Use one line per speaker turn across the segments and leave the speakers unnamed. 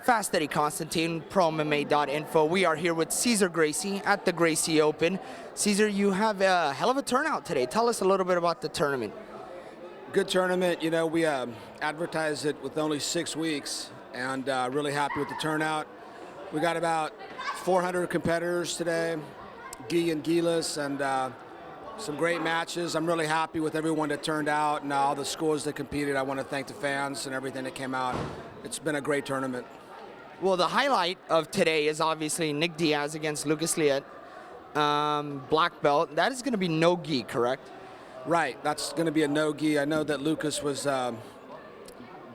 Fast Eddie Constantine, PROMMA.INFO. We are here with Cesar Gracie at the Gracie Open. Cesar, you have a hell of a turnout today. Tell us a little bit about the tournament.
Good tournament. You know, we advertised it with only 6 weeks, and really happy with the turnout. We got about 400 competitors today, gi and gi-less, and some great matches. I'm really happy with everyone that turned out and all the schools that competed. I want to thank the fans and everything that came out. It's been a great tournament.
Well, the highlight of today is obviously Nick Diaz against Lucas Liet, black belt. That is going to be no gi, correct?
Right, that's going to be a no gi. I know that Lucas was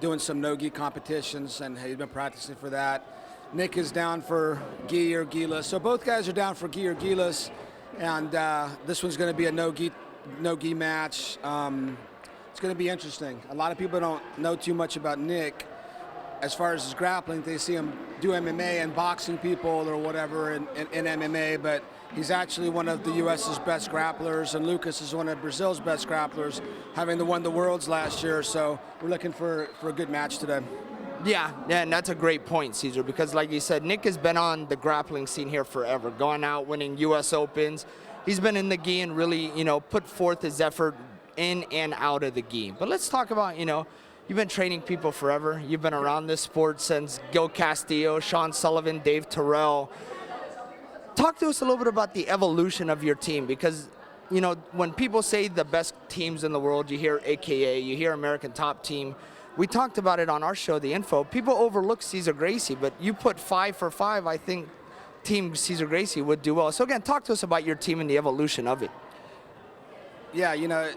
doing some no gi competitions, and he's been practicing for that. Nick is down for gi or gi-less, so both guys are down for gi or gi-less, and this one's going to be a no gi match. It's going to be interesting. A lot of people don't know too much about Nick. As far as his grappling, they see him do MMA and boxing people or whatever in MMA, but he's actually one of the U.S.'s best grapplers, and Lucas is one of Brazil's best grapplers, having won the Worlds last year, so we're looking for a good match today.
Yeah, and that's a great point, Cesar, because like you said, Nick has been on the grappling scene here forever, going out, winning U.S. Opens. He's been in the gi and really, put forth his effort in and out of the gi. But let's talk about, you've been training people forever. You've been around this sport since Gil Castillo, Sean Sullivan, Dave Terrell. Talk to us a little bit about the evolution of your team, because, when people say the best teams in the world, you hear AKA, you hear American Top Team. We talked about it on our show, The Info. People overlook Cesar Gracie, but you put 5 for 5. I think Team Cesar Gracie would do well. So again, talk to us about your team and the evolution of it.
Yeah,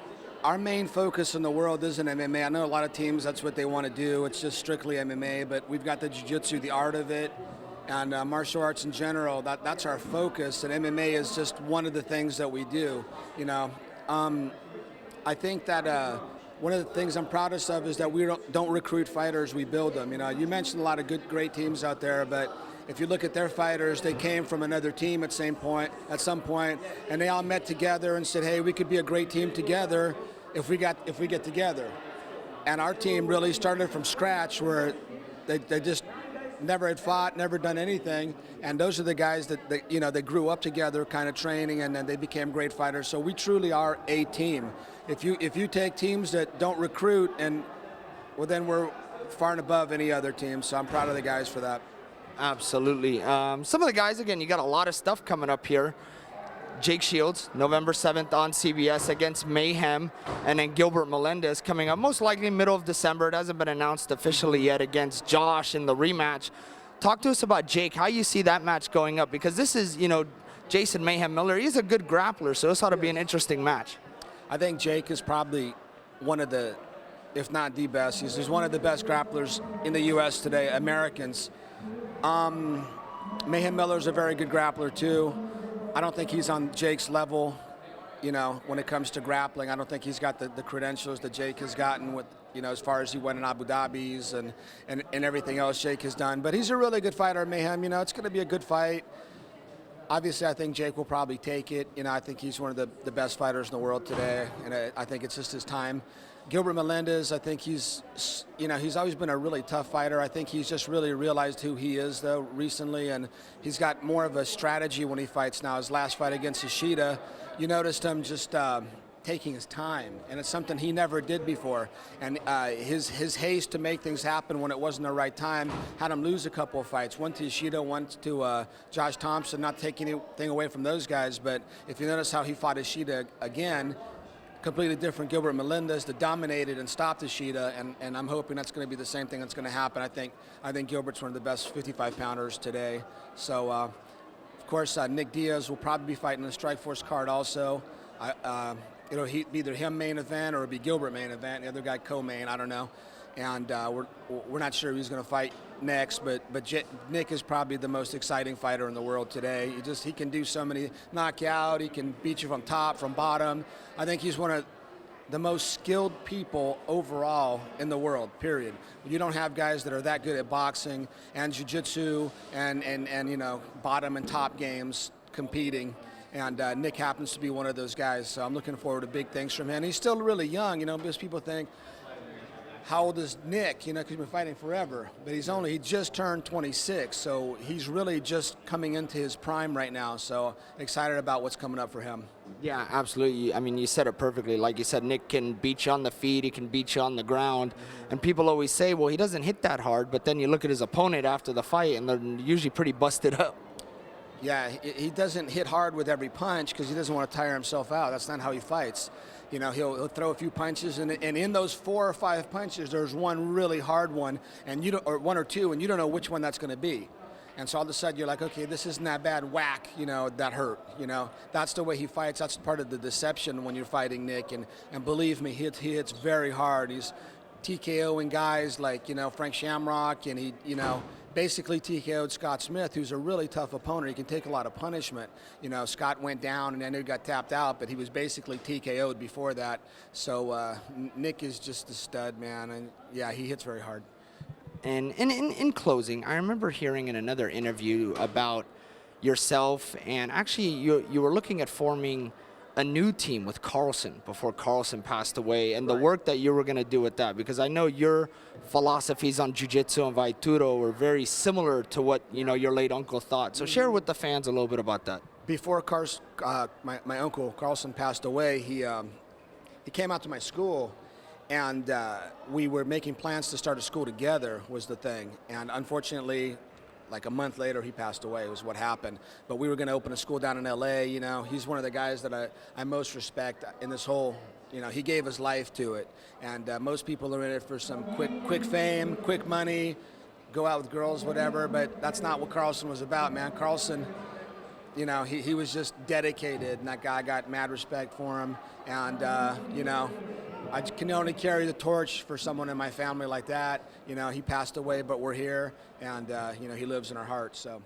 our main focus in the world isn't MMA. I know a lot of teams, that's what they want to do. It's just strictly MMA, but we've got the jiu-jitsu, the art of it, and martial arts in general. That's our focus, and MMA is just one of the things that we do. I think that one of the things I'm proudest of is that we don't recruit fighters, we build them. You mentioned a lot of great teams out there, but if you look at their fighters, they came from another team at some point, and they all met together and said, hey, we could be a great team together if we get together. And our team really started from scratch, where they just never had fought, never done anything, and those are the guys that they grew up together, kind of training, and then they became great fighters. So we truly are a team. If you take teams that don't recruit, then we're far and above any other team. So I'm proud of the guys for that.
Absolutely. Some of the guys, again, you got a lot of stuff coming up here. Jake Shields, November 7th on CBS against Mayhem, and then Gilbert Melendez coming up, most likely middle of December. It hasn't been announced officially yet, against Josh in the rematch. Talk to us about Jake, how you see that match going up, because this is, Jason Mayhem Miller. He's a good grappler, so this ought to be an interesting match.
I think Jake is probably one of the, if not the best, he's one of the best grapplers in the U.S. today, Americans. Mayhem Miller's a very good grappler too. I don't think he's on Jake's level, when it comes to grappling. I don't think he's got the credentials that Jake has gotten with, as far as he went in Abu Dhabi's and everything else Jake has done. But he's a really good fighter, Mayhem. It's going to be a good fight. Obviously, I think Jake will probably take it. I think he's one of the best fighters in the world today, and I think it's just his time. Gilbert Melendez, I think he's always been a really tough fighter. I think he's just really realized who he is, though, recently, and he's got more of a strategy when he fights now. His last fight against Ishida, you noticed him just taking his time, and it's something he never did before. And his haste to make things happen when it wasn't the right time had him lose a couple of fights. One to Ishida, one to Josh Thompson, not taking anything away from those guys, but if you notice how he fought Ishida again, completely different Gilbert Melendez that dominated and stopped Ishida, and I'm hoping that's going to be the same thing that's going to happen. I think Gilbert's one of the best 55-pounders today. So, of course, Nick Diaz will probably be fighting the Strikeforce card also. It'll be either him main event or it'll be Gilbert main event, the other guy co-main, I don't know. And we're not sure who's going to fight next, but Nick is probably the most exciting fighter in the world today. He can do so many knockout. He can beat you from top, from bottom. I think he's one of the most skilled people overall in the world, period. You don't have guys that are that good at boxing and jiu-jitsu and bottom and top games competing. And Nick happens to be one of those guys, so I'm looking forward to big things from him. He's still really young, because people think, how old is Nick? You know, because he's been fighting forever, but he just turned 26, so he's really just coming into his prime right now. So excited about what's coming up for him.
Yeah, absolutely. I mean, you said it perfectly. Like you said, Nick can beat you on the feet, he can beat you on the ground, and people always say, well, he doesn't hit that hard, but then you look at his opponent after the fight, and they're usually pretty busted up.
Yeah, he doesn't hit hard with every punch because he doesn't want to tire himself out. That's not how he fights. You know, he'll throw a few punches, and in those 4 or 5 punches, there's one really hard one, or 1 or 2, and you don't know which one that's going to be. And so all of a sudden you're like, okay, this isn't that bad. Whack, you know, that hurt. You know, that's the way he fights. That's part of the deception when you're fighting Nick. And believe me, he hits very hard. He's TKOing guys like, you know, Frank Shamrock, and he, you know, basically TKO'd Scott Smith, who's a really tough opponent. He can take a lot of punishment. You know, Scott went down and then he got tapped out, but he was basically TKO'd before that. So Nick is just a stud, man. And yeah, he hits very hard.
And in closing, I remember hearing in another interview about yourself, and actually you were looking at forming a new team with Carlson before Carlson passed away, and the work that you were going to do with that, because I know your philosophies on jiu-jitsu and Vaituro were very similar to what, you know, your late uncle thought. So share with the fans a little bit about that.
Before my uncle Carlson passed away, he came out to my school, and we were making plans to start a school together was the thing. And unfortunately, like a month later, he passed away, was what happened. But we were going to open a school down in LA. You know, he's one of the guys that I most respect in this whole, you know, he gave his life to it. And most people are in it for some quick fame, quick money, go out with girls, whatever. But that's not what Carlson was about, man. Carlson, you know, he was just dedicated, and that guy got mad respect for him. And, you know, I can only carry the torch for someone in my family like that. You know, he passed away, but we're here, and, you know, he lives in our hearts, so.